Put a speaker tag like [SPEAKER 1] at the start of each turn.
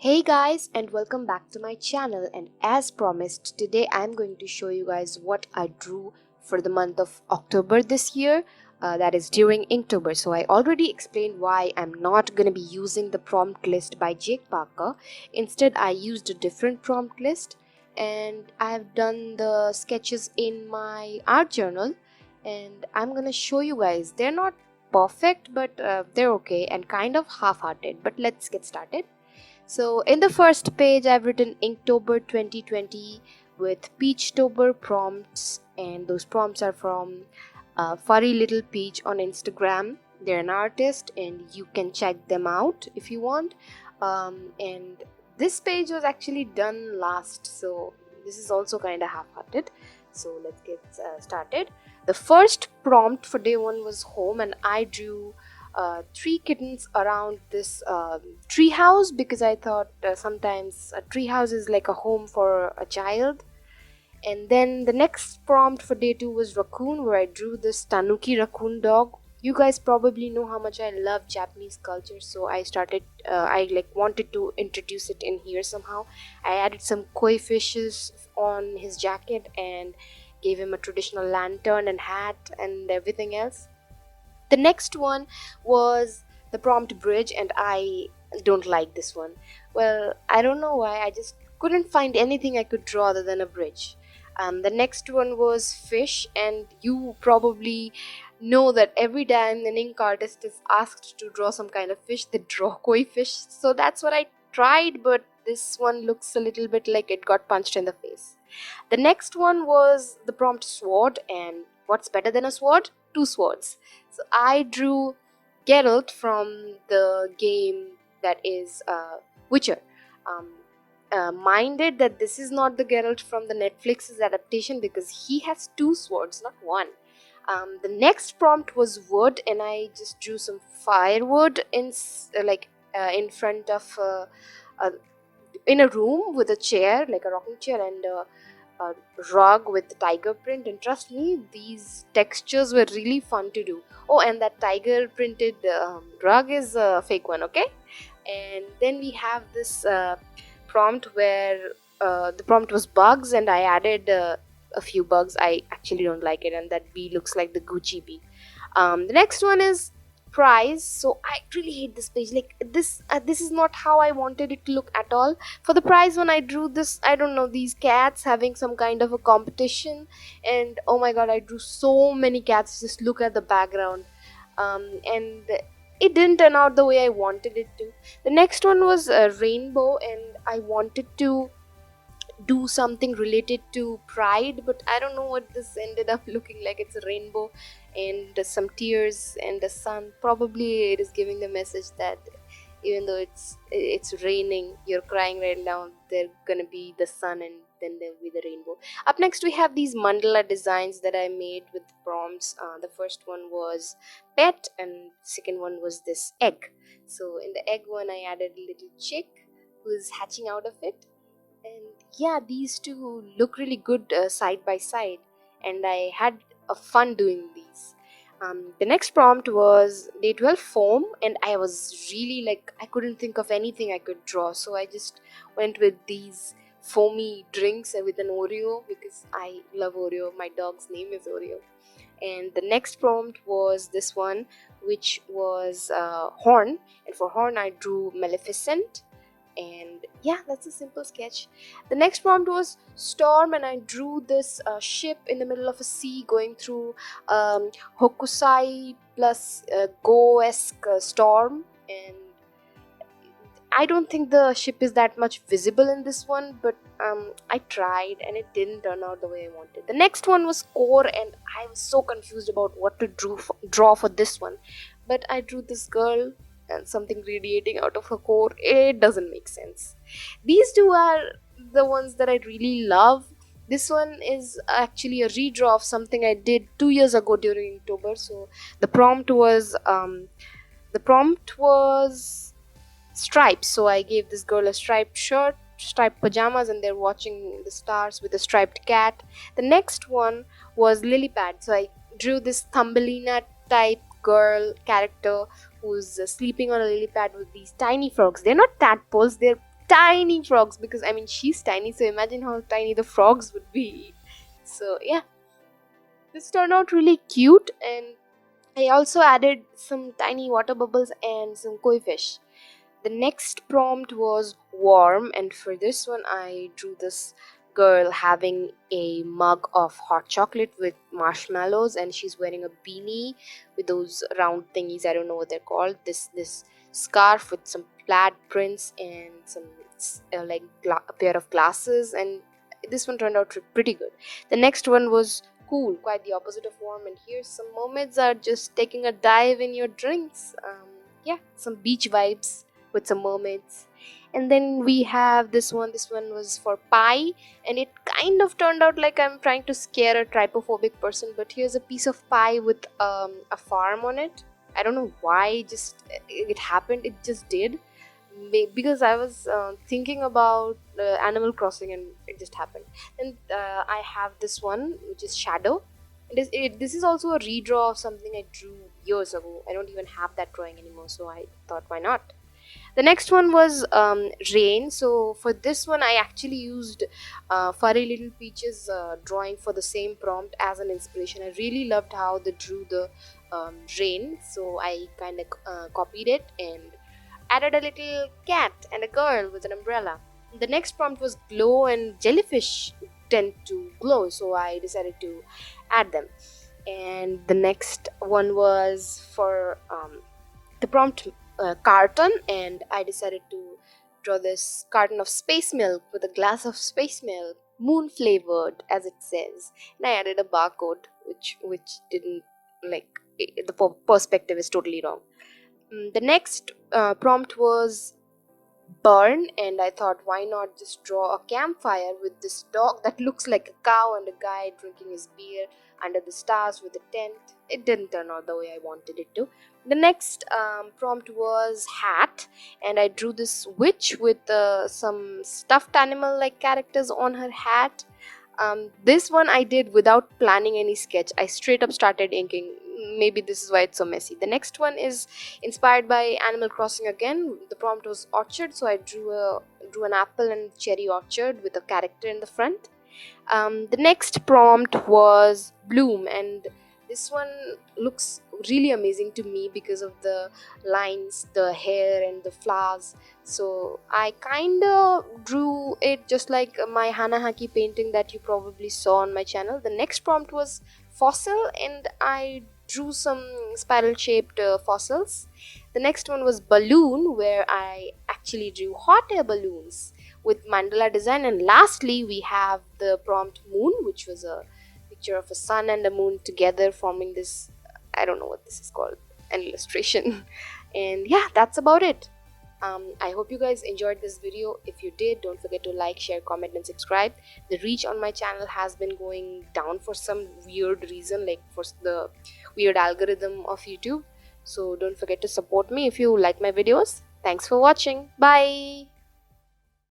[SPEAKER 1] Hey guys, and welcome back to my channel. And as promised, today I'm going to show you guys what I drew for the month of October this year, that is during Inktober. So I already explained why I'm not going to be using the prompt list by Jake Parker. Instead, I used a different prompt list, and I've done the sketches in my art journal, and I'm going to show you guys. They're not perfect, but they're okay and kind of half-hearted. But let's get started. So in the first page, I've written Inktober 2020 with Peachtober prompts, and those prompts are from Furry Little Peach on Instagram. They're an artist, and you can check them out if you want. And this page was actually done last, so this is also kind of half-hearted. So let's get started. The first prompt for day one was home, and I drew three kittens around this tree house because I thought sometimes a tree house is like a home for a child. And then the next prompt for day two was raccoon, where I drew this tanuki raccoon dog. You guys probably know how much I love Japanese culture, so I wanted to introduce it in here somehow. I added some koi fishes on his jacket and gave him a traditional lantern and hat and everything else. The next one was the prompt bridge, and I don't like this one. Well, I don't know why, I just couldn't find anything I could draw other than a bridge. The next one was fish, and you probably know that every time an ink artist is asked to draw some kind of fish, they draw koi fish. So that's what I tried, but this one looks a little bit like it got punched in the face. The next one was the prompt sword, and what's better than a sword? Two swords. So I drew Geralt from the game that is Witcher. Um, Minded that this is not the Geralt from the Netflix's adaptation because he has two swords, not one. The next prompt was wood, and I just drew some firewood in front of a in a room with a chair, like a rocking chair, and a rug with the tiger print. And trust me, these textures were really fun to do. Oh, and that tiger printed rug is a fake one, okay? And then we have this prompt where the prompt was bugs, and I added a few bugs. I actually don't like it, and that bee looks like the Gucci bee. The next one is prize. So I really hate this page. Like this is not how I wanted it to look at all. For the prize one, I drew this, I don't know, these cats having some kind of a competition, and oh my god, I drew so many cats. Just look at the background. And it didn't turn out the way I wanted it to. The next one was a rainbow, and I wanted to do something related to pride, but I don't know what this ended up looking like. It's a rainbow and some tears and a sun. Probably it is giving the message that even though it's raining, you're crying right now, there's gonna be the sun, and then there'll be the rainbow. Up next, we have these mandala designs that I made with prompts. The first one was pet, and second one was this egg. So in the egg one, I added a little chick who's hatching out of it. And yeah, these two look really good side by side, and I had a fun doing these. The next prompt was day 12 foam, and I was really like, I couldn't think of anything I could draw, so I just went with these foamy drinks with an Oreo because I love Oreo. My dog's name is Oreo. And the next prompt was this one, which was horn, and for horn I drew Maleficent. And yeah, that's a simple sketch. The next prompt was storm, and I drew this ship in the middle of a sea going through Hokusai plus Go-esque storm. And I don't think the ship is that much visible in this one, but I tried and it didn't turn out the way I wanted. The next one was core, and I was so confused about what to draw for this one. But I drew this girl and something radiating out of her core. It doesn't make sense. These two are the ones that I really love. This one is actually a redraw of something I did 2 years ago during October. So the prompt was stripes. So I gave this girl a striped shirt, striped pajamas, and they're watching the stars with a striped cat. The next one was lily pad. So I drew this Thumbelina type girl character who's sleeping on a lily pad with these tiny frogs. They're not tadpoles, they're tiny frogs, because I mean she's tiny, so imagine how tiny the frogs would be. So yeah, this turned out really cute, and I also added some tiny water bubbles and some koi fish. The next prompt was warm, and for this one I drew this girl having a mug of hot chocolate with marshmallows, and she's wearing a beanie with those round thingies. I don't know what they're called. This scarf with some plaid prints and some a pair of glasses, and this one turned out pretty good. The next one was cool, quite the opposite of warm, and here's some mermaids are just taking a dive in your drinks. Yeah, some beach vibes with some mermaids. And then we have this one was for pie, and it kind of turned out like I'm trying to scare a trypophobic person, but here's a piece of pie with a farm on it. I don't know why, just it happened, it just did. Because I was thinking about Animal Crossing, and it just happened. And I have this one which is shadow. This is also a redraw of something I drew years ago. I don't even have that drawing anymore, so I thought, why not? The next one was rain. So for this one I actually used Furry Little Peach's drawing for the same prompt as an inspiration. I really loved how they drew the rain, so I kind of copied it and added a little cat and a girl with an umbrella. The next prompt was glow, and jellyfish tend to glow, so I decided to add them. And the next one was for the prompt carton, and I decided to draw this carton of space milk with a glass of space milk, moon flavored as it says, and I added a barcode which didn't like the perspective is totally wrong. The next prompt was burn, and I thought, why not just draw a campfire with this dog that looks like a cow and a guy drinking his beer under the stars with a tent. It didn't turn out the way I wanted it to. The next prompt was hat, and I drew this witch with some stuffed animal like characters on her hat. This one I did without planning any sketch. I straight up started inking. Maybe this is why it's so messy. The next one is inspired by Animal Crossing again. The prompt was orchard, so I drew an apple and cherry orchard with a character in the front. The next prompt was bloom, and this one looks really amazing to me because of the lines, the hair, and the flowers. So I kind of drew it just like my Hanahaki painting that you probably saw on my channel. The next prompt was fossil, and I drew some spiral shaped fossils. The next one was balloon, where I actually drew hot air balloons with mandala design. And lastly we have the prompt moon, which was a picture of a sun and a moon together forming this, I don't know what this is called, an illustration. And yeah, that's about it. I hope you guys enjoyed this video. If you did, don't forget to like, share, comment and subscribe. The reach on my channel has been going down for some weird reason, like for the weird algorithm of YouTube. So don't forget to support me if you like my videos. Thanks for watching. Bye.